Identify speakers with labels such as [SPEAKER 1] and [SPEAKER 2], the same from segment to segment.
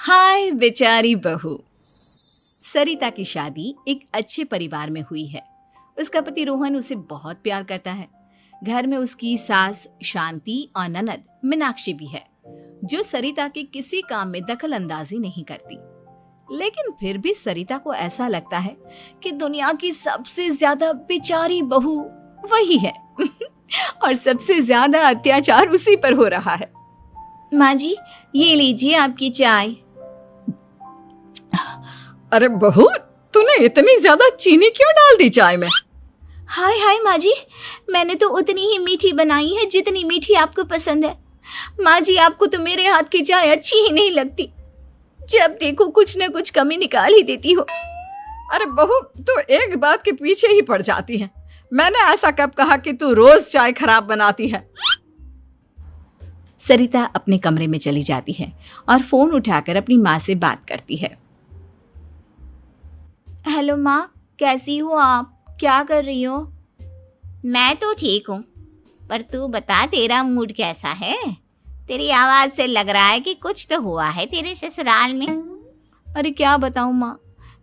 [SPEAKER 1] हाय बेचारी बहू। सरिता की शादी एक अच्छे परिवार में हुई है। उसका पति रोहन उसे बहुत प्यार करता है। घर में उसकी सास शांति और ननद मीनाक्षी भी है, जो सरिता के किसी काम में दखल अंदाजी नहीं करती। लेकिन फिर भी सरिता को ऐसा लगता है कि दुनिया की सबसे ज्यादा बेचारी बहू वही है और सबसे ज्यादा अत्याचार उसी पर हो रहा है। माँ जी, ये लीजिए आपकी चाय।
[SPEAKER 2] अरे बहू, तूने इतनी ज्यादा चीनी क्यों डाल दी चाय में?
[SPEAKER 1] हाय हाय माँ जी, मैंने तो उतनी ही मीठी बनाई है जितनी मीठी आपको पसंद है। माँ जी, आपको तो मेरे हाथ की चाय अच्छी ही नहीं लगती। जब देखो कुछ न कुछ कमी निकाल ही देती हो।
[SPEAKER 2] अरे बहू, तू एक बात के पीछे ही पड़ जाती है। मैंने ऐसा कब कहा कि तू रोज चाय खराब बनाती है?
[SPEAKER 1] सरिता अपने कमरे में चली जाती है और फोन उठाकर अपनी माँ से बात करती है। हेलो माँ, कैसी हो आप? क्या कर रही हो?
[SPEAKER 3] मैं तो ठीक हूँ, पर तू बता, तेरा मूड कैसा है? तेरी आवाज से लग रहा है कि कुछ तो हुआ है तेरे ससुराल में।
[SPEAKER 1] अरे क्या बताऊँ माँ,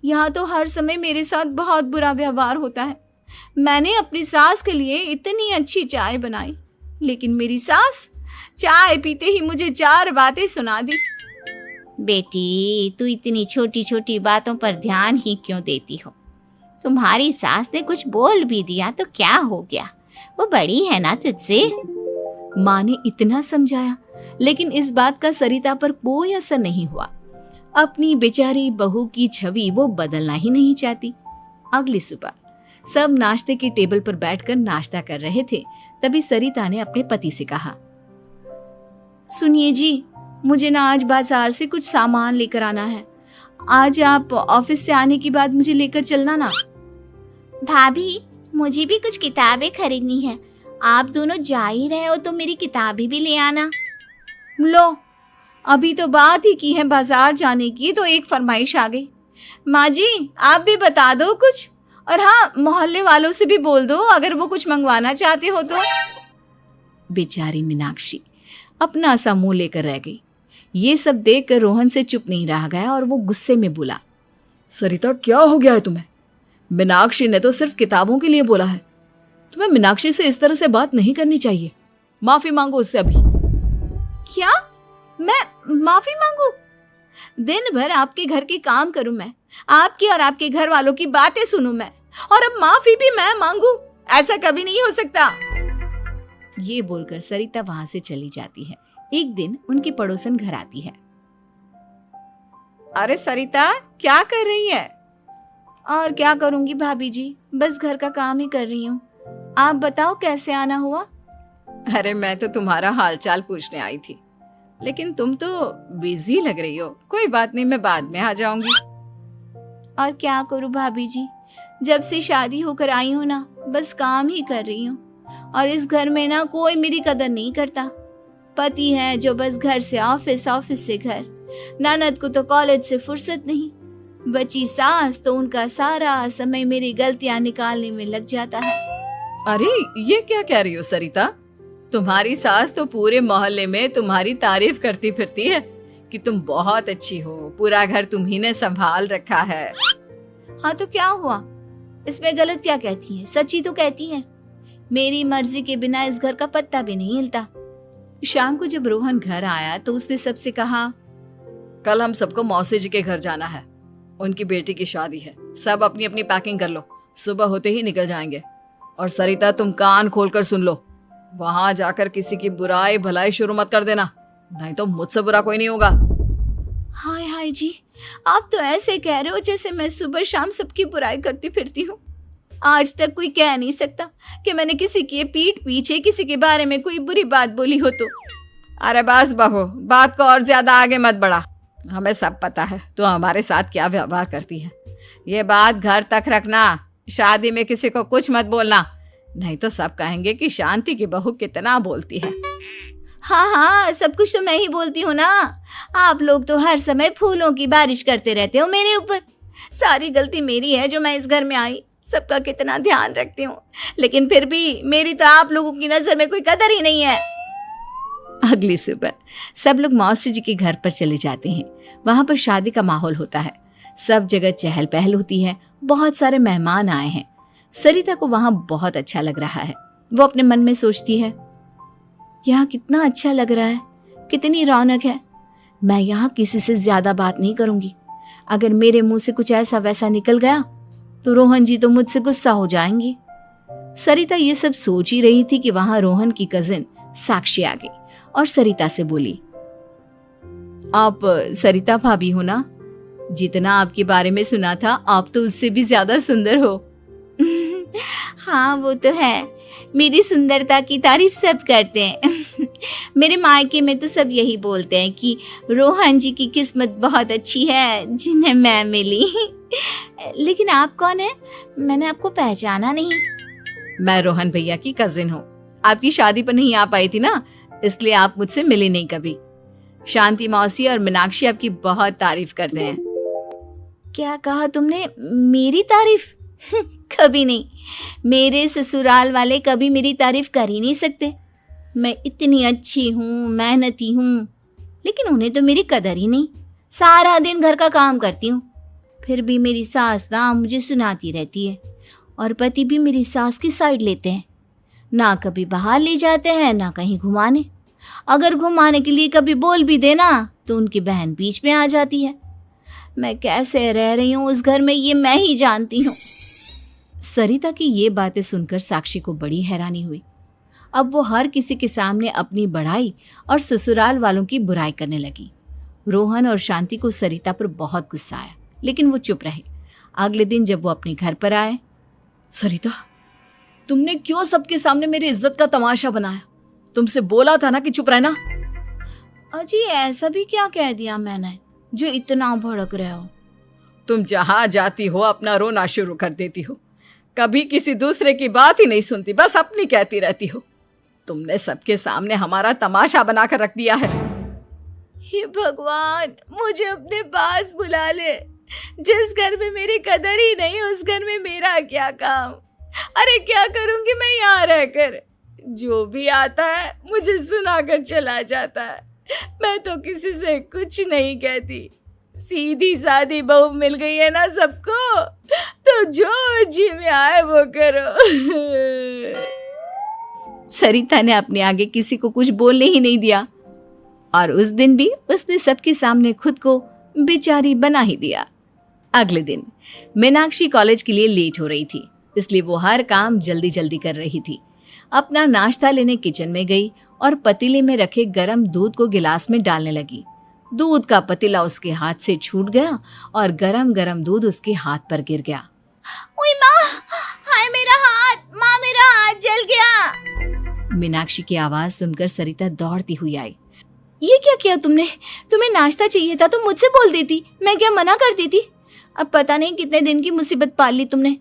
[SPEAKER 1] यहाँ तो हर समय मेरे साथ बहुत बुरा व्यवहार होता है। मैंने अपनी सास के लिए इतनी अच्छी चाय बनाई, लेकिन मेरी सास चाय पीते ही मुझे 4 बातें सुना दी।
[SPEAKER 3] बेटी, तू इतनी छोटी छोटी बातों पर ध्यान ही क्यों देती हो? तुम्हारी सास ने कुछ बोल भी दिया तो क्या हो गया? वो बड़ी है ना तुझसे।
[SPEAKER 1] माँ ने इतना समझाया, लेकिन इस बात का सरिता पर कोई असर नहीं हुआ। अपनी बेचारी बहू की छवि वो बदलना ही नहीं चाहती। अगली सुबह सब नाश्ते की टेबल पर बैठकर नाश्ता कर रहे थे, तभी सरिता ने अपने पति से कहा, सुनिए जी, मुझे ना आज बाजार से कुछ सामान लेकर आना है। आज आप ऑफिस से आने के बाद मुझे लेकर चलना ना।
[SPEAKER 3] भाभी, मुझे भी कुछ किताबें खरीदनी है। आप दोनों जा ही रहे हो तो मेरी किताबें भी ले आना।
[SPEAKER 1] लो, अभी तो बात ही की है बाजार जाने की, तो एक फरमाइश आ गई। माँ जी, आप भी बता दो कुछ, और हाँ, मोहल्ले वालों से भी बोल दो अगर वो कुछ मंगवाना चाहते हो तो। बेचारी मीनाक्षी अपना सा मुंह लेकर रह गई। ये सब देखकर रोहन से चुप नहीं रह गया और वो गुस्से में बोला,
[SPEAKER 2] सरिता, क्या हो गया है तुम्हें? मीनाक्षी ने तो सिर्फ किताबों के लिए बोला है। तुम्हें मीनाक्षी से इस तरह से बात नहीं करनी चाहिए। माफी मांगो उससे अभी।
[SPEAKER 1] क्या? मैं माफी मांगू? दिन भर आपके घर के काम करूं मैं, आपकी और आपके घर वालों की बातें सुनूं मैं, और अब माफी भी मैं मांगू? ऐसा कभी नहीं हो सकता। ये बोलकर सरिता वहां से चली जाती है। एक दिन उनकी पड़ोसन घर आती है। अरे सरिता, क्या कर रही है? और क्या करूंगी भाभी जी, बस घर का काम ही कर रही हूँ। आप बताओ कैसे आना हुआ?
[SPEAKER 2] अरे मैं तो तुम्हारा हालचाल पूछने आई थी, लेकिन तुम तो बिजी लग रही हो। कोई बात नहीं, मैं बाद में आ जाऊंगी।
[SPEAKER 1] और क्या करूं भाभी जी, जब से शादी होकर आई हूँ ना, बस काम ही कर रही हूँ। और इस घर में ना कोई मेरी कदर नहीं करता। पति है जो बस घर से ऑफिस, ऑफिस से घर। ननद को तो कॉलेज से फुर्सत नहीं। बची सास तो उनका सारा समय मेरी गलतियां निकालने में लग जाता है।
[SPEAKER 2] अरे ये क्या कह रही हो सरिता? तुम्हारी सास तो पूरे मोहल्ले में तुम्हारी तारीफ करती फिरती है कि तुम बहुत अच्छी हो, पूरा घर तुम्ही ने संभाल रखा है।
[SPEAKER 1] हाँ तो क्या हुआ, इसमें गलत क्या कहती है? सच्ची तो कहती है। मेरी मर्जी के बिना इस घर का पत्ता भी नहीं हिलता। शाम को जब रोहन घर आया तो उसने सबसे कहा,
[SPEAKER 2] कल हम सबको मौसी जी के घर जाना है। उनकी बेटी की शादी है। सब अपनी अपनी पैकिंग कर लो, सुबह होते ही निकल जाएंगे। और सरिता, तुम कान खोलकर सुन लो, वहां जाकर किसी की बुराई भलाई शुरू मत कर देना, नहीं तो मुझसे बुरा कोई नहीं होगा।
[SPEAKER 1] हाय हाय जी, आप तो ऐसे कह रहे हो जैसे मैं सुबह शाम सबकी बुराई करती फिरती हूँ। आज तक कोई कह नहीं सकता कि मैंने किसी की पीठ पीछे किसी के बारे में कोई बुरी बात बोली हो तो।
[SPEAKER 2] अरे बस बहू, बात को और ज्यादा आगे मत बढ़ा। हमें सब पता है तो हमारे साथ क्या व्यवहार करती है। ये बात घर तक रखना, शादी में किसी को कुछ मत बोलना, नहीं तो सब कहेंगे कि शांति की बहू कितना बोलती है।
[SPEAKER 1] हाँ हाँ, सब कुछ तो मैं ही बोलती हूँ ना। आप लोग तो हर समय फूलों की बारिश करते रहते हो मेरे ऊपर। सारी गलती मेरी है जो मैं इस घर में आई। सबका कितना ध्यान रखती हूँ, लेकिन फिर भी मेरी तो आप लोगों की नजर में कोई कदर ही नहीं है। अगली सुबह सब लोग मौसी जी के घर पर चले जाते हैं। वहां पर शादी का माहौल होता है, सब जगह चहल पहल होती है, बहुत सारे मेहमान आए हैं। सरिता को वहां बहुत अच्छा लग रहा है। वो अपने मन में सोचती है, यहाँ कितना अच्छा लग रहा है, कितनी रौनक है। मैं यहाँ किसी से ज्यादा बात नहीं करूंगी। अगर मेरे मुंह से कुछ ऐसा वैसा निकल गया तो रोहन जी तो मुझसे गुस्सा हो जाएंगी। सरिता ये सब सोच ही रही थी कि वहां रोहन की कजिन साक्षी आ गई और सरिता से बोली, आप सरिता भाभी हो ना? जितना आपके बारे में सुना था आप तो उससे भी ज्यादा सुंदर हो।
[SPEAKER 3] हाँ वो तो है, मेरी सुंदरता की तारीफ सब करते हैं। मेरे मायके में तो सब यही बोलते हैं कि रोहन जी की किस्मत बहुत अच्छी है जिन्हें मैं मिली। लेकिन आप कौन है? मैंने आपको पहचाना नहीं।
[SPEAKER 1] मैं रोहन भैया की कजिन हूँ। आपकी शादी पर नहीं आ पाई थी ना, इसलिए आप मुझसे मिली नहीं कभी। शांति मौसी और मीनाक्षी आपकी बहुत तारीफ करते हैं।
[SPEAKER 3] क्या कहा तुमने? मेरी तारीफ? कभी नहीं। मेरे ससुराल वाले कभी मेरी तारीफ कर ही नहीं सकते। मैं इतनी अच्छी हूँ, मेहनती हूँ, लेकिन उन्हें तो मेरी कदर ही नहीं। सारा दिन घर का काम करती हूँ, फिर भी मेरी सास ना मुझे सुनाती रहती है और पति भी मेरी सास की साइड लेते हैं। ना कभी बाहर ले जाते हैं ना कहीं घुमाने। अगर घुमाने के लिए कभी बोल भी देना तो उनकी बहन बीच में आ जाती है। मैं कैसे रह रही हूँ उस घर में ये मैं ही जानती हूँ।
[SPEAKER 1] सरिता की ये बातें सुनकर साक्षी को बड़ी हैरानी हुई। अब वो हर किसी के सामने अपनी बढ़ाई और ससुराल वालों की बुराई करने लगी। रोहन और शांति को सरिता पर बहुत गुस्सा आया, लेकिन वो चुप रहे। अगले दिन जब वो अपने घर पर आए,
[SPEAKER 2] सरिता, तुमने क्यों सबके सामने मेरी इज्जत का तमाशा बनाया? तुमसे बोला था ना कि चुप रहना।
[SPEAKER 3] अजी ऐसा भी क्या कह दिया मैंने जो इतना भड़क रहे हो?
[SPEAKER 2] तुम जहां जाती हो अपना रोना शुरू कर देती हो, कभी किसी दूसरे की बात ही नहीं सुनती, बस अपनी कहती रहती हो। तुमने सबके सामने हमारा तमाशा बनाकर रख दिया है।
[SPEAKER 3] हे भगवान, मुझे अपने पास बुला ले। जिस घर में मेरी कदर ही नहीं उस घर में मेरा क्या काम? अरे क्या करूंगी मैं यहाँ रहकर? जो भी आता है मुझे सुनाकर चला जाता है। मैं तो किसी से कुछ नहीं कहती। सीधी सादी बहू मिल गई है ना सबको, तो जो जी में आए वो करो।
[SPEAKER 1] सरिता ने अपने आगे किसी को कुछ बोलने ही नहीं दिया और उस दिन भी उसने सबके सामने खुद को बेचारी बना ही दिया। अगले दिन मीनाक्षी कॉलेज के लिए लेट हो रही थी, इसलिए वो हर काम जल्दी जल्दी कर रही थी। अपना नाश्ता लेने किचन में गई और पतीले में रखे गरम दूध को गिलास में डालने लगी। दूध का पतीला उसके हाथ से छूट गया और गरम गरम दूध उसके हाथ पर गिर गया।
[SPEAKER 3] ओए माँ, हाय मेरा हाथ, माँ मेरा हाथ जल गया।
[SPEAKER 1] मीनाक्षी की आवाज सुनकर सरिता दौड़ती हुई आई।
[SPEAKER 3] ये क्या किया तुमने? तुम्हें नाश्ता चाहिए था तो मुझसे बोल देती, मैं क्या मना करती थी? अब पता नहीं कितने दिन की मुसीबत पाल ली तुमने।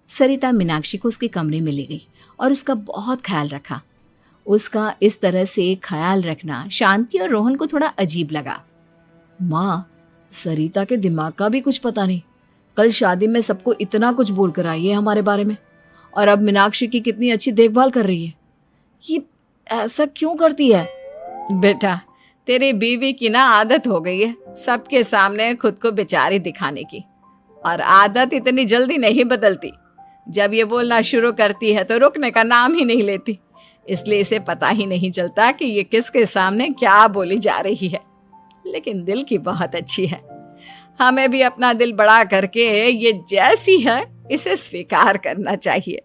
[SPEAKER 1] सरिता मीनाक्षी को उसके कमरे में ले गई और उसका बहुत ख्याल रखा। उसका इस तरह से ख्याल रखना शांति और रोहन को थोड़ा अजीब लगा।
[SPEAKER 2] माँ, सरिता के दिमाग का भी कुछ पता नहीं। कल शादी में सबको इतना कुछ बोल कर आई है हमारे बारे में, और अब मीनाक्षी की कितनी अच्छी देखभाल कर रही है। ये ऐसा क्यों करती है?
[SPEAKER 1] बेटा, तेरी बीवी की ना आदत हो गई है सबके सामने खुद को बेचारी दिखाने की, और आदत इतनी जल्दी नहीं बदलती। जब ये बोलना शुरू करती है तो रुकने का नाम ही नहीं लेती, इसलिए इसे पता ही नहीं चलता कि ये किसके सामने क्या बोली जा रही है। लेकिन दिल की बहुत अच्छी है। हमें भी अपना दिल बड़ा करके ये जैसी है इसे स्वीकार करना चाहिए।